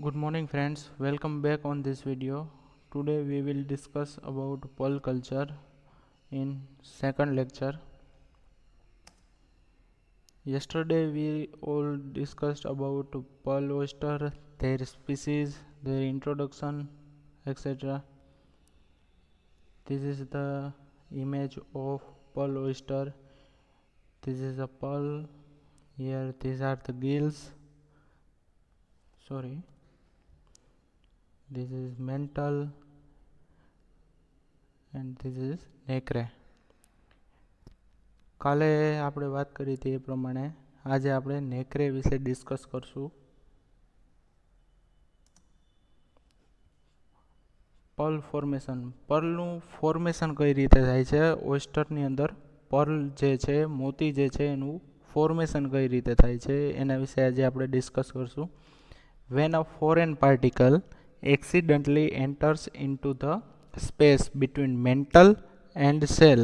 Good morning friends, welcome back on this video. Today we will discuss about pearl culture in second lecture. Yesterday we all discussed about pearl oyster, their species, their introduction, etc. This is the image of pearl oyster. This is a pearl. Here these are the gills. This is mantle and this is nacre. કાલે આપણે વાત કરી હતી એ પ્રમાણે આજે આપણે નેક્રે વિશે discuss કરશું. Perl formation. પર્લનું ફોર્મેશન કઈ રીતે થાય છે ઓયસ્ટરની અંદર? પર્લ જે છે મોતી જે છે એનું ફોર્મેશન કઈ રીતે થાય છે એના વિશે આજે આપણે ડિસ્કસ કરશું. When a foreign particle accidentally enters into the space between mantle and shell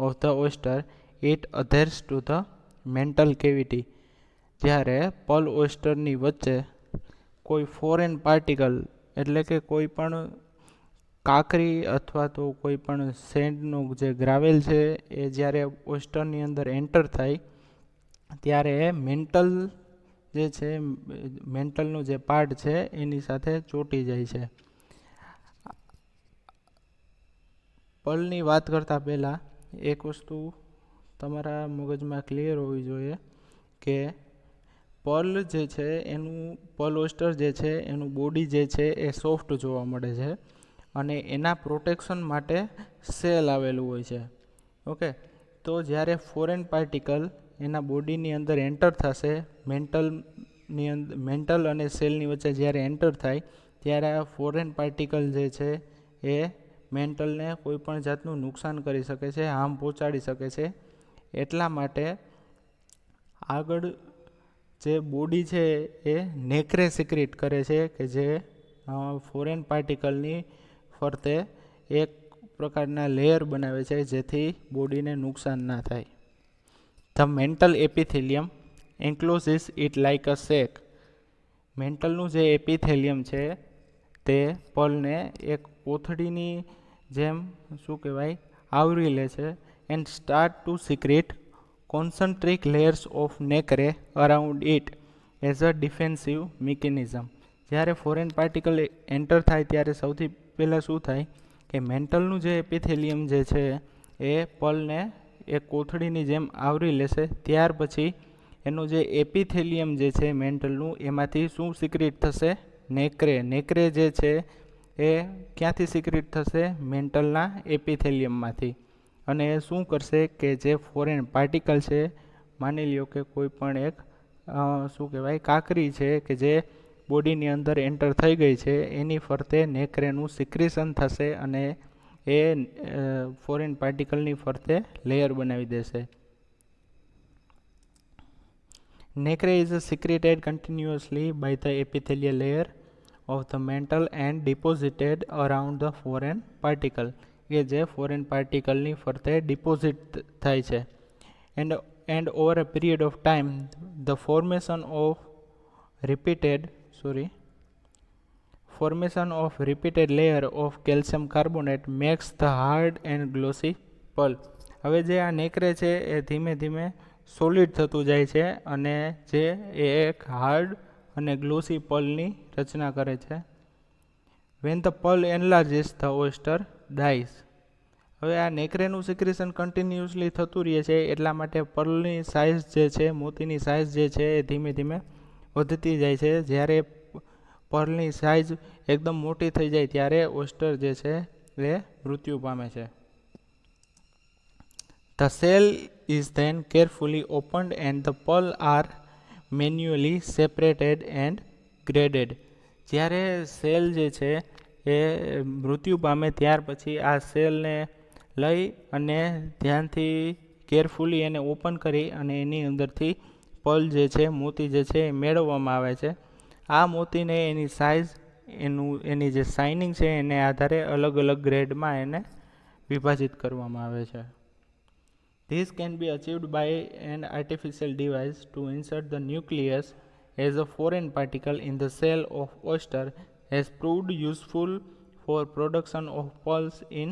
of the oyster, it adheres to the mantle cavity. જ્યારે પર્લ ઓયસ્ટરની વચ્ચે કોઈ ફોરેન પાર્ટિકલ એટલે કે કોઈ પણ કાંકરી અથવા તો કોઈ પણ સેન્ડનું જે ગ્રાવેલ છે એ જ્યારે ઓયસ્ટરની અંદર એન્ટર થાય ત્યારે મેન્ટલ જે છે મેન્ટલનું જે પાર્ટ છે એની સાથે ચોંટી જાય છે. પર્લની વાત કરતાં પહેલાં એક વસ્તુ તમારા મગજમાં ક્લિયર હોવી જોઈએ કે પર્લ જે છે એનું પર્લ ઓયસ્ટર જે છે એનું બોડી જે છે એ સોફ્ટ જોવા મળે છે અને એના પ્રોટેક્શન માટે સેલ આવેલું હોય છે. ઓકે, તો જ્યારે ફોરેન પાર્ટિકલ એના બોડીની અંદર એન્ટર થશે, મેન્ટલ અને સેલની વચ્ચે જ્યારે એન્ટર થાય ત્યારે આ ફોરેન પાર્ટિકલ જે છે એ મેન્ટલને કોઈ પણ જાતનું નુકસાન કરી શકે છે, હાર્મ પહોંચાડી શકે છે. એટલા માટે આગળ જે બોડી છે એ નેક્રે સિક્રેટ કરે છે કે જે ફોરેન પાર્ટિકલની ફરતે એક પ્રકારના લેયર બનાવે છે જેથી બોડીને નુકસાન ના થાય. The mantle epithelium encloses it like a sac. મેન્ટલનું જે એપિથેલિયમ છે તે પર્લને એક કોથળીની જેમ આવરી લે છે and start two secret concentric layers of nacre around it as a defensive mechanism. જ્યારે ફોરેન પાર્ટિકલ એન્ટર થાય ત્યારે સૌથી પહેલાં શું થાય કે મેન્ટલનું જે એપિથેલિયમ જે છે એ પર્લને એક કોથળીની જેમ આવરી લેશે. ત્યાર પછી એનું જે એપિથેલિયમ જે છે મેન્ટલનું એમાંથી શું સિક્રેટ થશે? નેક્રે જે છે એ ક્યાંથી સિક્રેટ થશે? મેન્ટલના એપિથેલિયમમાંથી. અને એ શું કરશે કે જે ફોરેન પાર્ટિકલ છે, માની લ્યો કે કોઈ પણ એક કાંકરી છે કે જે બોડીની અંદર એન્ટર થઈ ગઈ છે એની ફરતે નેક્રેનું સિક્રેશન થશે અને એ ફોરેન પાર્ટિકલની ફરતે લેયર બનાવી દેશે. Nacre is secreted continuously by the epithelial layer of the mantle and deposited around the foreign particle. કે જે ફોરેન પાર્ટિકલની ફરતે ડિપોઝિટ થાય છે. And over a period of time the formation of repeated layer of calcium carbonate max the hard and glossy Perl. હવે જે આ નેક્રે છે એ ધીમે ધીમે સોલિડ થતું જાય છે અને જે એક હાર્ડ અને ગ્લોસી પર્લની રચના કરે છે. When the pearl enlarges the oyster dies. હવે આ નેક્રેનું સિક્રેશન કન્ટિન્યુઅસલી થતું રહે છે એટલા માટે પર્લની સાઇઝ જે છે, મોતીની સાઇઝ જે છે એ ધીમે ધીમે વધતી જાય છે. જ્યારે પર્લની સાઇઝ એકદમ મોટી થઈ જાય ત્યારે ઓયસ્ટર જે છે એ મૃત્યુ પામે છે. The cell is then carefully opened and the pearl are manually separated and graded. જ્યારે સેલ જે છે એ મૃત્યુ પામે ત્યાર પછી આ સેલને લઈ અને ધ્યાનથી કેરફુલી એને ઓપન કરી અને એની અંદરથી પર્લ જે છે, મોતી જે છે એ મેળવવામાં આવે છે. આ મોતીને એની સાઇઝ, એની જે શાઇનિંગ છે એને આધારે અલગ અલગ ગ્રેડમાં એને વિભાજિત કરવામાં આવે છે. This can be achieved by an artificial device to insert the nucleus as a foreign particle in the shell of oyster has proved useful for production of pearls in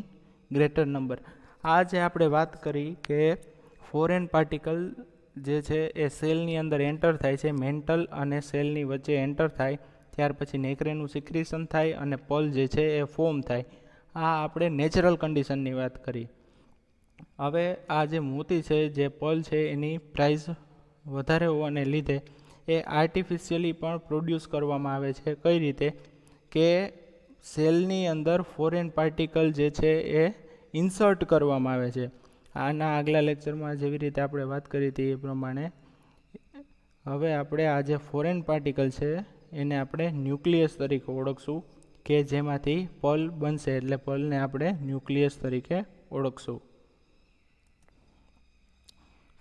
greater number. આ જે આપણે વાત કરી કે foreign particle જે છે એ સેલની અંદર એન્ટર થાય છે, મેન્ટલ અને સેલની વચ્ચે એન્ટર થાય ત્યાર પછી નેક્રેનું સિક્રેશન થાય અને પર્લ જે છે એ ફોર્મ થાય. આ આપણે નેચરલ કન્ડિશનની વાત કરી. હવે આ જે મોતી છે, જે પર્લ છે, એની પ્રાઇસ વધારે હોવાને લીધે એ આર્ટિફિશિયલી પણ પ્રોડ્યુસ કરવામાં આવે છે. કઈ રીતે કે સેલની અંદર ફોરેન પાર્ટિકલ જે છે એ ઇન્સર્ટ કરવામાં આવે છે. આના આગલા લેક્ચરમાં જેવી રીતે આપણે વાત કરી હતી એ પ્રમાણે હવે આપણે આ જે ફોરેન પાર્ટિકલ છે એને આપણે ન્યુક્લિયસ તરીકે ઓળખશું, કે જેમાંથી પર્લ બનશે. એટલે પર્લને આપણે ન્યુક્લિયસ તરીકે ઓળખશું.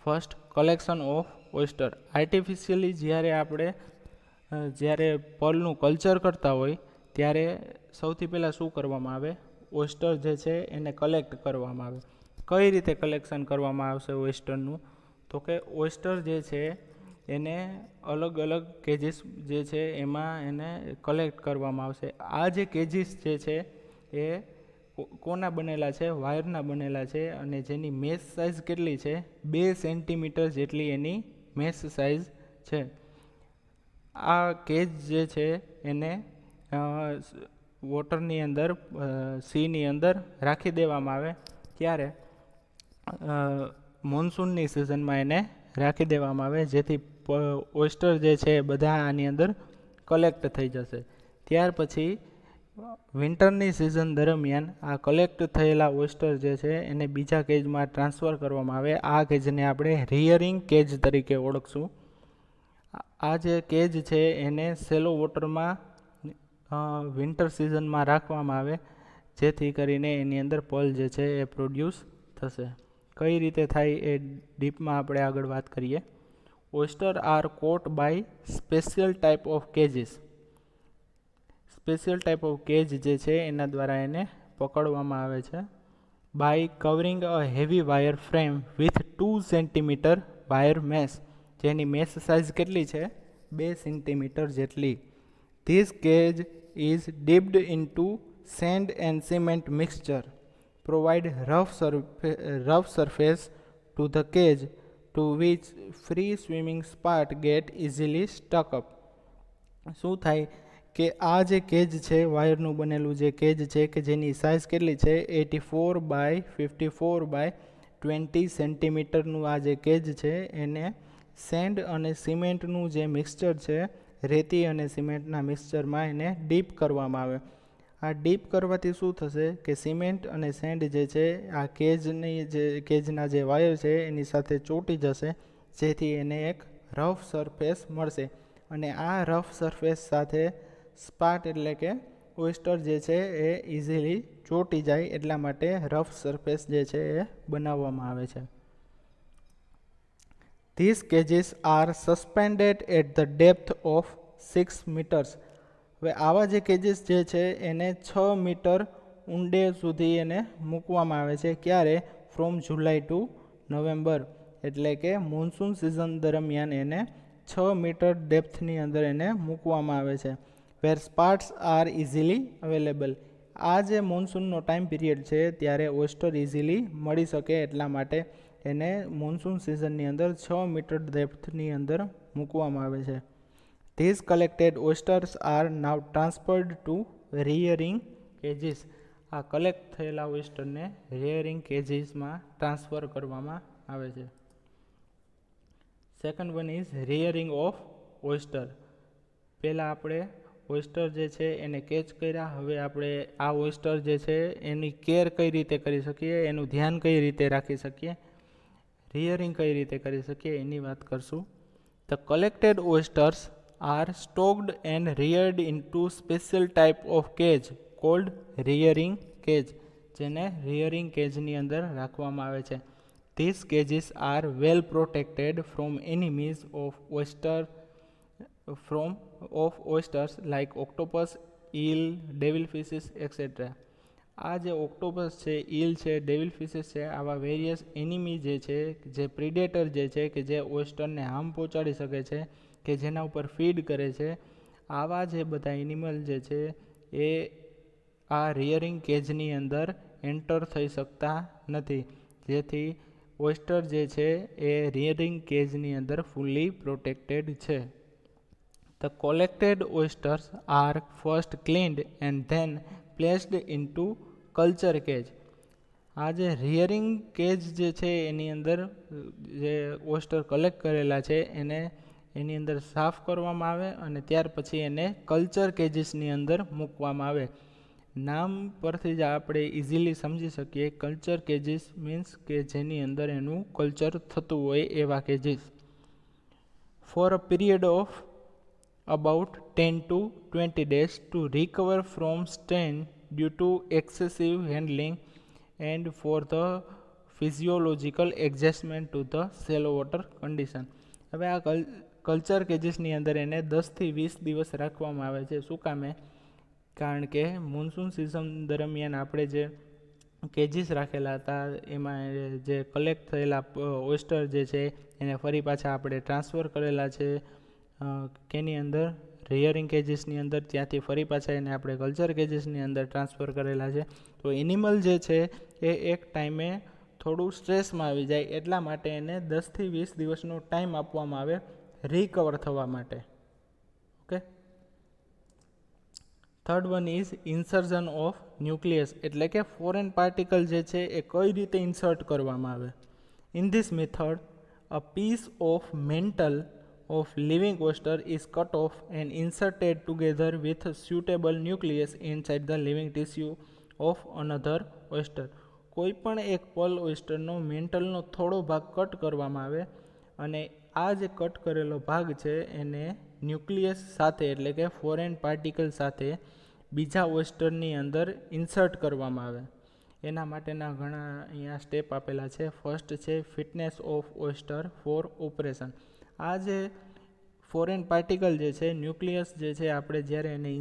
First, collection of oyster. Artificially જ્યારે પર્લનું કલ્ચર કરતા હોય ત્યારે સૌથી પહેલાં શું કરવામાં આવે? ઓયસ્ટર જે છે એને કલેક્ટ કરવામાં આવે. કઈ રીતે કલેક્શન કરવામાં આવશે ઓયસ્ટરનું? તો કે ઓયસ્ટર જે છે એને અલગ અલગ કેજીસ જે છે એમાં એને કલેક્ટ કરવામાં આવશે. આ જે કેજીસ જે છે એ કોના બનેલા છે? વાયરના બનેલા છે, અને જેની મેશ સાઇઝ કેટલી છે? 2 સેન્ટીમીટર જેટલી એની મેશ સાઇઝ છે. આ કેજ જે છે એને વોટરની અંદર, સીની અંદર રાખી દેવામાં આવે. ત્યારે મોન્સૂનની સિઝનમાં એને રાખી દેવામાં આવે, જેથી ઓયસ્ટર જે છે બધા આની અંદર કલેક્ટ થઈ જશે. ત્યાર પછી વિન્ટરની સિઝન દરમિયાન આ કલેક્ટ થયેલા ઓયસ્ટર જે છે એને બીજા કેજમાં ટ્રાન્સફર કરવામાં આવે. આ કેજને આપણે રિયરિંગ કેજ તરીકે ઓળખશું. આ જે કેજ છે એને સેલો વોટરમાં વિન્ટર સિઝનમાં રાખવામાં આવે, જેથી કરીને એની અંદર પર્લ જે છે એ પ્રોડ્યુસ થશે. કઈ રીતે થાય એ ડીપમાં આપણે આગળ વાત કરીએ. Oyster are caught by special type of cages. Special type of cage જે છે એના દ્વારા એને પકડવામાં આવે છે. By covering a heavy wire frame with 2 centimetre wire mesh. જેની મેશ સાઇઝ કેટલી છે? 2 સેન્ટીમીટર જેટલી. This cage is dipped into sand and cement mixture. Provide rough surface to the cage to which free swimming spat get easily stuck up. શું થાય કે આ જે cage છે, વાયરનું બનેલું જે કેજ છે, કે જેની સાઇઝ કેટલી છે? 84 બાય 54 બાય 20 સેન્ટીમીટરનું આ જે કેજ છે એને સેન્ડ અને સિમેન્ટનું જે મિક્સચર છે, રેતી અને સિમેન્ટના મિક્સચરમાં એને ડીપ કરવામાં આવે. આ ડીપ કરવાથી શું થશે કે સિમેન્ટ અને સેન્ડ જે છે આ કેજના જે વાયર છે એની સાથે ચોંટી જશે, જેથી એને એક રફ સરફેસ મળશે. અને આ રફ સરફેસ સાથે સ્પાટ એટલે કે ઓયસ્ટર જે છે એ ઇઝીલી ચોંટી જાય, એટલા માટે રફ સરફેસ જે છે એ બનાવવામાં આવે છે. These cages are suspended at the depth of 6 meters. હવે આવા જે કેજીસ જે છે એને 6 મીટર ઊંડે સુધી એને મૂકવામાં આવે છે. ક્યારે? From July to November. એટલે કે મોન્સૂન સિઝન દરમિયાન એને 6 મીટર ડેપ્થની અંદર એને મૂકવામાં આવે છે. વેર સ્પાર્ટ્સ આર ઇઝીલી અવેલેબલ. આ જે મોન્સૂનનો ટાઈમ પીરિયડ છે ત્યારે ઓયસ્ટર ઇઝીલી મળી શકે, એટલા માટે એને મોન્સૂન સિઝનની અંદર 6 મીટર ડેપ્થની અંદર મૂકવામાં આવે છે. This collected oysters are now transferred to rearing cages. આ કલેક્ટ થયેલા ઓયસ્ટરને રિયરિંગ કેજીસમાં ટ્રાન્સફર કરવામાં આવે છે. Second one is rearing of oyster. પહેલાં આપણે ઓયસ્ટર જે છે એને કેચ કર્યા. હવે આપણે આ ઓયસ્ટર જે છે એની કેર કઈ રીતે કરી શકીએ, એનું ધ્યાન કઈ રીતે રાખી શકીએ, રિયરિંગ કઈ રીતે કરી શકીએ એની વાત કરશું. The collected oysters are stocked and reared into special type of cage called rearing cage, જેને રિયરિંગ કેજની અંદર રાખવામાં આવે છે. This cages are well protected from enemies of oysters like octopus, eel, devil fishes etcetera. આ જે octopus છે, eel છે, ડેવિલ ફિશિસ છે, આવા વેરિયસ એનિમી જે છે, જે પ્રિડેટર જે છે કે જે ઓયસ્ટરને હાર્મ પહોંચાડી શકે છે કે જેના ઉપર ફીડ કરે છે, આવા જે બધા એનિમલ જે છે એ આ રિયરિંગ કેજની અંદર એન્ટર થઈ શકતા નથી, જેથી ઓયસ્ટર જે છે એ રિયરિંગ કેજની અંદર ફૂલ્લી પ્રોટેક્ટેડ છે. The collected oysters are first cleaned and then placed into culture cage. આ જે રિયરિંગ કેજ જે છે એની અંદર જે ઓયસ્ટર કલેક્ટ કરેલા છે એને એની અંદર સાફ કરવામાં આવે અને ત્યાર પછી એને કલ્ચર કેજીસની અંદર મૂકવામાં આવે. નામ પરથી જ આપણે ઇઝીલી સમજી શકીએ, કલ્ચર કેજીસ મીન્સ કે જેની અંદર એનું કલ્ચર થતું હોય એવા kgs. For a period of about 10 to 20 days to recover from strain due to excessive handling and for the physiological adjustment to the shallow water condition. હવે આ કલ્ચર કેજીસની અંદર એને 10થી 20 દિવસ રાખવામાં આવે છે. શું કામે? કારણ કે મોન્સૂન સિઝન દરમિયાન આપણે જે કેજીસ રાખેલા હતા એમાં જે કલેક્ટ થયેલા ઓયસ્ટર જે છે એને ફરી પાછા આપણે ટ્રાન્સફર કરેલા છે કેની અંદર, રિયરિંગ કેજીસની અંદર, ત્યાંથી ફરી પાછા એને આપણે કલ્ચર કેજીસની અંદર ટ્રાન્સફર કરેલા છે. તો એનિમલ જે છે એ એક ટાઈમે થોડું સ્ટ્રેસમાં આવી જાય એટલા માટે એને 10થી 20 દિવસનો ટાઈમ આપવામાં આવે રિકવર થવા માટે. Okay. Third one is insertion of nucleus, એટલે કે ફોરેન પાર્ટિકલ જે છે એ કઈ રીતે ઇન્સર્ટ કરવામાં આવે. In this method a piece of mantle of living oyster is cut off and inserted together with suitable nucleus inside the living tissue of another oyster. કોઈ પણ એક પર્લ ઓયસ્ટરનો મેન્ટલનો થોડો ભાગ કટ કરવામાં આવે અને આ જે કટ કરેલો ભાગ છે એને ન્યુક્લિયસ સાથે એટલે કે ફોરેન પાર્ટિકલ સાથે બીજા ઓયસ્ટરની અંદર ઇન્સર્ટ કરવામાં આવે. એના માટેના ઘણા અહીંયા સ્ટેપ આપેલા છે. ફર્સ્ટ છે fitness of oyster four operation. આ જે ફોરેન પાર્ટિકલ જે છે, ન્યુક્લિયસ જે છે, આપણે જ્યારે એને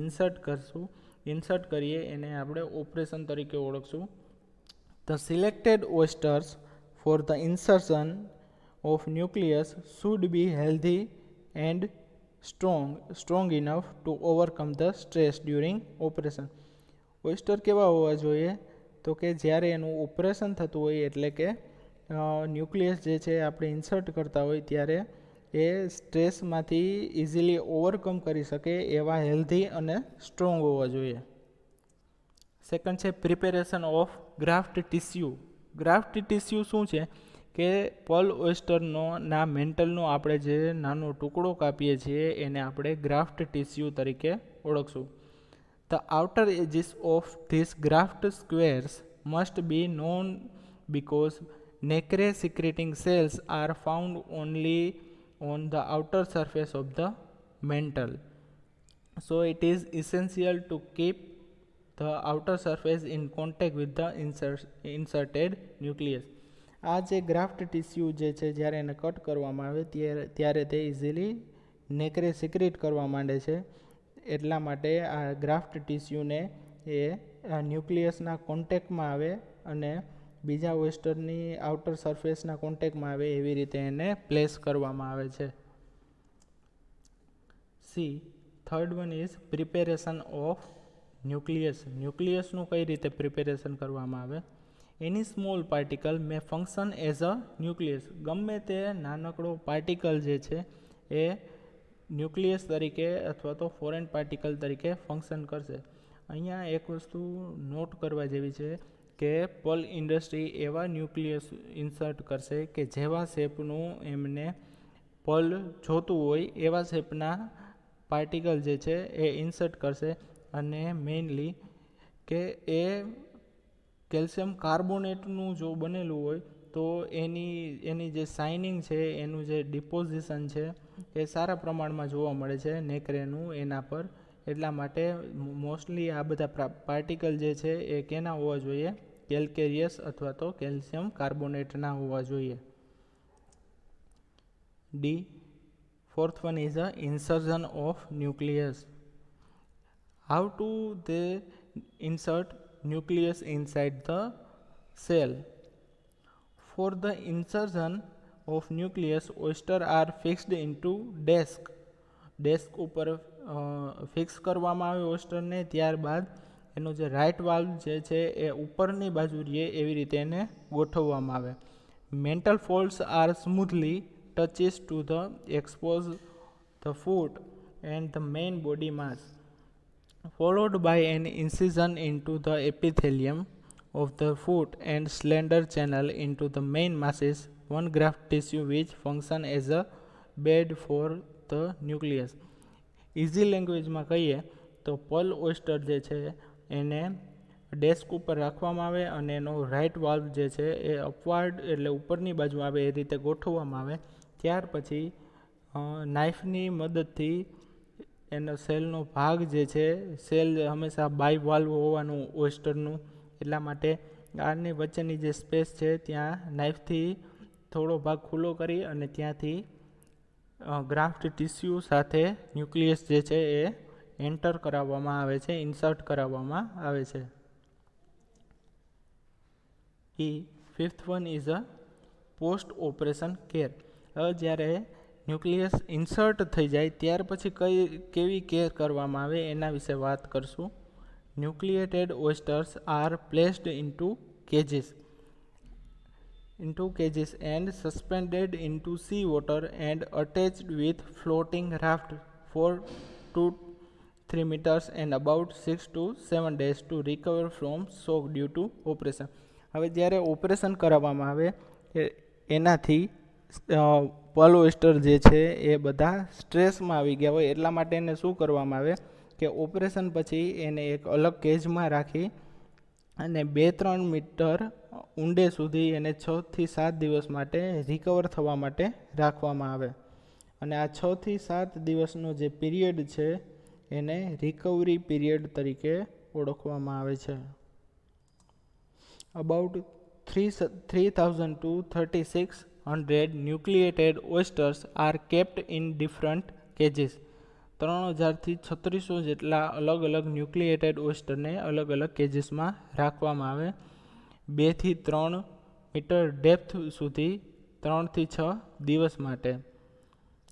ઇન્સર્ટ કરીએ એને આપણે ઓપરેશન તરીકે ઓળખશું. The selected oysters for the insertion of nucleus should be healthy and strong enough to overcome the stress during operation. Oyster કેવા હોવા જોઈએ? તો કે જ્યારે એનું ઓપરેશન થતું હોય એટલે કે ન્યુક્લિયસ જે છે આપણે ઇન્સર્ટ કરતા હોય ત્યારે એ સ્ટ્રેસમાંથી ઇઝીલી ઓવરકમ કરી શકે એવા હેલ્ધી અને સ્ટ્રોંગ હોવા જોઈએ. સેકન્ડ છે preparation of graft tissue. Graft tissue શું છે કે પર્લ ઓયસ્ટરનો ના મેન્ટલનો આપણે જે નાનો ટુકડો કાપીએ છીએ એને આપણે ગ્રાફ્ટ ટિશ્યુ તરીકે ઓળખશું. The outer edges of these graft squares must be known because nacre secreting cells are found only on the outer surface of the mantle. So it is essential to keep the outer surface in contact with the inserted nucleus. આ જે graft tissue જે છે જ્યારે એને cut કરવામાં આવે ત્યારે તે ઇઝીલી નેક્રે સિક્રેટ કરવા માંડે છે. એટલા માટે આ ગ્રાફ્ટ ટિશ્યુને એ ન્યુક્લિયસના કોન્ટેક્ટમાં આવે અને બીજા ઓયસ્ટરની આઉટર સરફેસના કોન્ટેક્ટમાં આવે એવી રીતે એને પ્લેસ કરવામાં આવે છે. C third one is preparation of nucleus. ન્યુક્લિયસનું કઈ રીતે પ્રિપેરેશન કરવામાં આવે? Any small particle may function as a nucleus. ગમે તે નાનકડો પાર્ટિકલ જે છે એ ન્યુક્લિયસ તરીકે અથવા તો ફોરેન પાર્ટિકલ તરીકે ફંક્શન કરશે. અહીંયા એક વસ્તુ નોટ કરવા જેવી છે કે પર્લ ઇન્ડસ્ટ્રી એવા ન્યુક્લિયસ ઇન્સર્ટ કરશે કે જેવા શેપનું એમને પર્લ જોતું હોય એવા શેપના પાર્ટિકલ જે છે એ ઇન્સર્ટ કરશે. અને મેઇનલી કે એ કેલ્શિયમ કાર્બોનેટનું જો બનેલું હોય તો એની જે શાઇનિંગ છે, એનું જે ડિપોઝિશન છે એ સારા પ્રમાણમાં જોવા મળે છે નેક્રેનું એના પર. એટલા માટે મોસ્ટલી આ બધા પાર્ટિકલ જે છે એ કેના હોવા જોઈએ? કેલ્કેરિયસ અથવા તો કેલ્શિયમ કાર્બોનેટના હોવા જોઈએ. D fourth one is a insertion of nucleus. How to they insert nucleus inside the cell? For the insertion of nucleus, oysters are fixed into disc desk ઉપર ફિક્સ કરવામાં આવે ઓસ્ટરને, ત્યારબાદ એનો જે રાઇટ વાલ્વ જે છે એ ઉપરની બાજુ રહે એવી રીતે એને ગોઠવવામાં આવે. Mantle folds are smoothly touches to the expose the foot and the main body mass, followed by an incision into the epithelium of the foot and slender channel into the main masses, one graft tissue which function as a bed for the nucleus. Easy લેંગ્વેજમાં કહીએ તો પલ ઓસ્ટર જે છે એને desk ઉપર રાખવામાં આવે અને એનો રાઇટ વાલ્વ જે છે એ અપવાર્ડ એટલે ઉપરની બાજુ આવે એ રીતે ગોઠવવામાં આવે. ત્યાર પછી નાઇફની મદદથી એનો સેલનો ભાગ જે છે, સેલ હંમેશા બાય વાલ્વ હોવાનું ઓસ્ટરનું, એટલા માટે આની વચ્ચેની જે સ્પેસ છે ત્યાં નાઇફથી થોડો ભાગ ખુલ્લો કરી અને ત્યાંથી ગ્રાફ્ટ ટીસ્યુ સાથે ન્યુક્લિયસ જે છે એ એન્ટર કરાવવામાં આવે છે, ઇન્સર્ટ કરાવવામાં આવે છે. Fifth one is a post operation care. હવે જ્યારે ન્યુક્લિયસ ઇન્સર્ટ થઈ જાય ત્યાર પછી કેવી કેર કરવામાં આવે એના વિશે વાત કરશું. Nucleated oysters are placed into cages and suspended into sea water and attached with floating raft for 2 to 3 meters and about 6 to 7 days to recover from shock due to operation. હવે જ્યારે operation કરાવવામાં આવે એનાથી પલ ઓસ્ટર જે છે એ બધા સ્ટ્રેસમાં આવી ગયા હોય, એટલા માટે એને શું કરવામાં આવે કે ઓપરેશન પછી એને એક અલગ કેજમાં રાખી અને 2-3 મીટર ઊંડે સુધી એને 6 થી 7 દિવસ માટે રિકવર થવા માટે રાખવામાં આવે. અને આ 6 થી 7 દિવસનો જે પીરિયડ છે એને રિકવરી પીરિયડ તરીકે ઓળખવામાં આવે છે. About 3,000 to 3,600 nucleated oysters are kept in different cages. 3,000 થી 3,600 જેટલા અલગ અલગ ન્યુક્લિએટેડ ઓસ્ટરને અલગ અલગ કેજીસમાં રાખવામાં આવે. 2 થી 3 મીટર ડેપ્થ સુધી 3 થી 6 દિવસ માટે.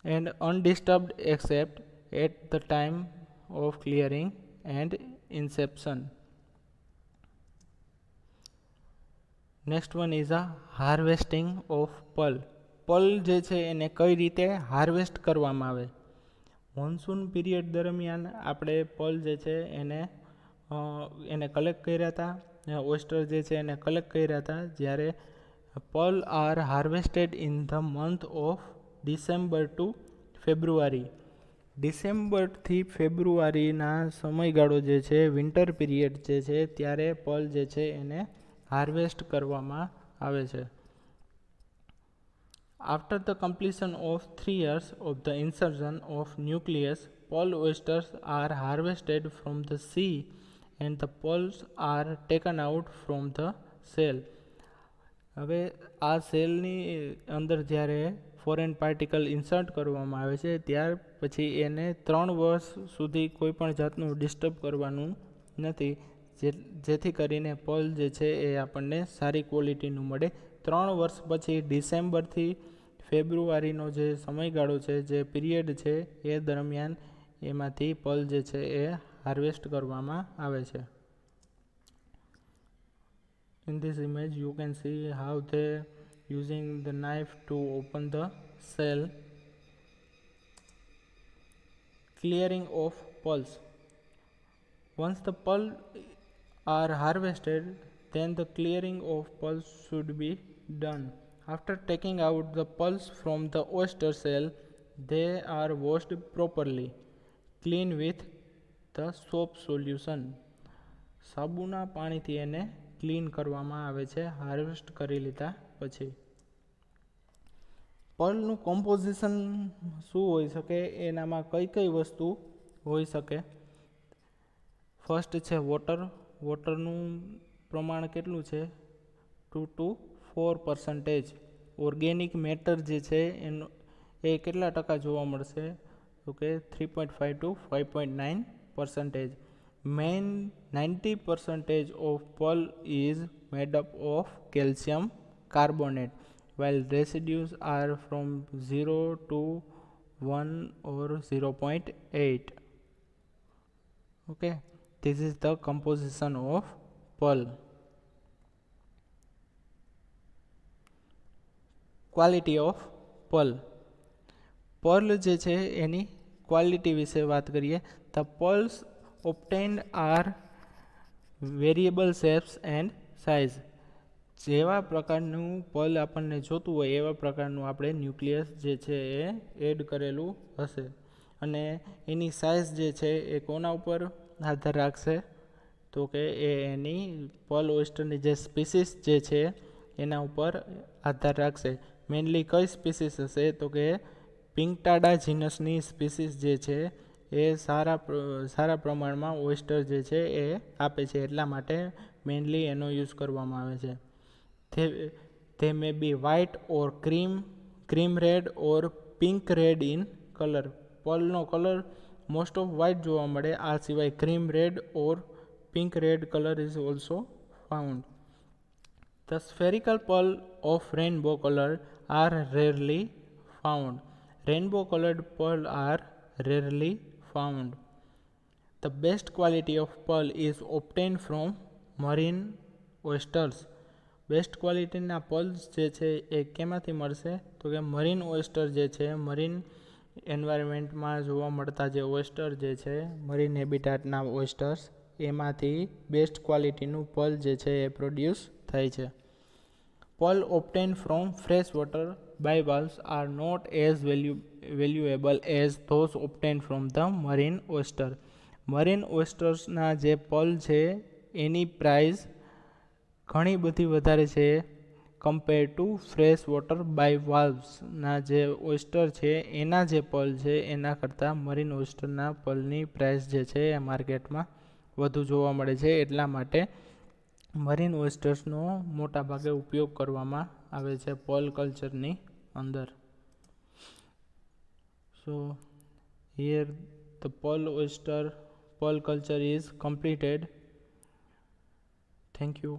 And undisturbed except at the time of clearing and inspection. Next one is a harvesting of pearl. Pearl જે છે એને કઈ રીતે હાર્વેસ્ટ કરવામાં આવે. મોન્સૂન પીરિયડ દરમિયાન આપણે પલ જે છે એને કલેક્ટ કર્યા હતા, ઓસ્ટર જે છે એને કલેક્ટ કર્યા હતા. જ્યારે pearl are harvested in the month of December to February. ડિસેમ્બરથી ફેબ્રુઆરીના સમયગાળો જે છે, વિન્ટર પીરિયડ જે છે, ત્યારે પલ જે છે એને હાર્વેસ્ટ કરવામાં આવે છે. After the completion of 3 years of the insertion of nucleus, pearl oysters are harvested from the sea and the pearls are taken out from the shell. હવે આ સેલની અંદર જ્યારે ફોરેન પાર્ટિકલ ઇન્સર્ટ કરવામાં આવે છે ત્યાર પછી એને 3 વર્ષ સુધી કોઈ પણ જાતનું ડિસ્ટર્બ કરવાનું નથી, જેથી કરીને પર્લ જે છે એ આપણને સારી ક્વોલિટીનું મળે. 3 વર્ષ પછી ડિસેમ્બરથી ફેબ્રુઆરીનો જે સમયગાળો છે, જે પીરિયડ છે, એ દરમિયાન એમાંથી પર્લ જે છે એ હાર્વેસ્ટ કરવામાં આવે છે. In this image you can see how they using the knife to open the shell. Clearing of pearls. Once the pearls are harvested, then the clearing of pearls should be done. After taking out the pearls from the oyster shell, they are washed properly, clean with the soap solution. સાબુના પાણીથી એને clean કરવામાં આવે છે harvest કરી લીધા પછી. પર્લનું composition શું હોઈ શકે, એનામાં કઈ કઈ વસ્તુ હોઈ શકે. ફર્સ્ટ છે વોટર. વોટરનું પ્રમાણ કેટલું છે? 2 to 4%. ઓર્ગેનિક મેટર જે છે એનું એ કેટલા ટકા જોવા મળશે? તો કે 3.5 to 5.9%. Main 90% of pearl is made up of calcium carbonate, while residues are from 0 to 1 or 0.8. Okay, this is the composition of pearl. Quality of pearl. Pearl જે છે એની ક્વોલિટી વિશે વાત કરીએ. The pearls obtained are variable shapes and size. જેવા પ્રકારનું Perl આપણને જોતું હોય એવા પ્રકારનું આપણે ન્યુક્લિયસ જે છે એ એડ કરેલું હશે, અને એની સાઇઝ જે છે એ કોના ઉપર આધાર રાખશે તો કે એ એની પર્લ ઓયસ્ટરની જે સ્પીસીસ જે છે એના ઉપર આધાર રાખશે. મેઇનલી કઈ સ્પીસીસ હશે તો કે પિંકટાડા જીનસની સ્પીસીસ જે છે એ સારા પ્રમાણમાં ઓયસ્ટર જે છે એ આપે છે, એટલા માટે મેઇનલી એનો યુઝ કરવામાં આવે છે. They may be white or cream red or pink red in color. પર્લનો કલર મોસ્ટ ઓફ વ્હાઇટ જોવા મળે, આ સિવાય cream red or pink red colour is also found. The spherical pearl of rainbow color are rarely found. Rainbow colored pearl are rarely found. The best quality of pearl is obtained from marine oysters. Best ક્વોલિટીના pearls જે છે એ કેમાંથી મળશે તો કે marine oyster જે છે, marine એન્વાયરમેન્ટમાં જોવા મળતા જે ઓયસ્ટર જે છે, મરીન હેબિટાટના ઓયસ્ટર્સ, એમાંથી બેસ્ટ ક્વોલિટીનું પર્લ જે છે એ પ્રોડ્યુસ થાય છે. Pearl obtained from fresh water bivalves are not as valuable as those obtained from the marine oyster. Marine ઓયસ્ટર્સના જે પર્લ છે એની પ્રાઇસ ઘણી બધી વધારે છે કમ્પેર ટુ ફ્રેશ વોટર બાયવાલ્વ્સના જે ઓયસ્ટર છે એના જે પર્લ છે એના કરતાં મરીન ઓયસ્ટરના પર્લની પ્રાઇસ જે છે એ માર્કેટમાં વધુ જોવા મળે છે, એટલા માટે મરીન ઓયસ્ટર્સનો મોટા ભાગે ઉપયોગ કરવામાં આવે છે પર્લ કલ્ચરની અંદર. સો here the Perl culture is completed. Thank you.